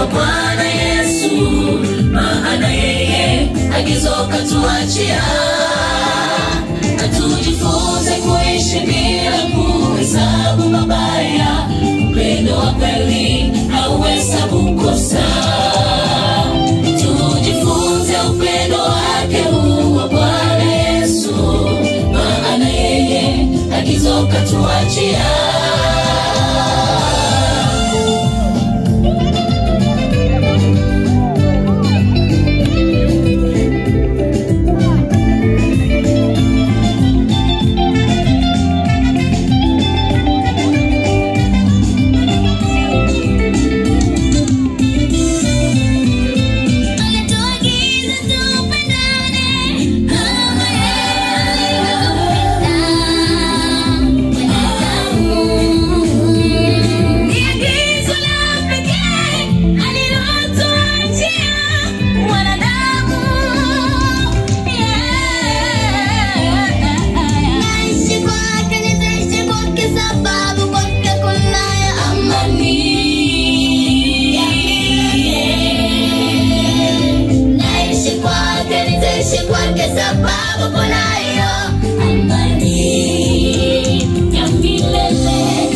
wa Bwana Yesu, maana yeye agizo katuachia. Tujifunze kuishi bila kuhesabu mabaya, upendo wa kweli hauhesabu kosa. Tujifunze upendo wake huu wa Bwana Yesu, maana yeye agizo katuachia. Sababu kunayo amani ya milele.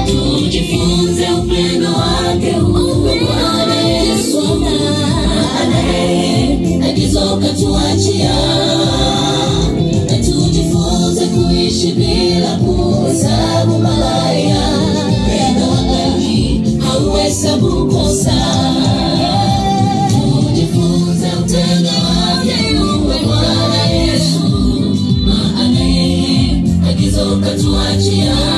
Tujifunze upendo wake huu Bwana Yesu, maana yeye agizo katuachia. Tujifunze kuishi bila kuhesabu mabaya, upendo wa kweli hauhesabu kosa. Tujifunze upendo wake Bwana Yesu, maana yeye agizo katuachia.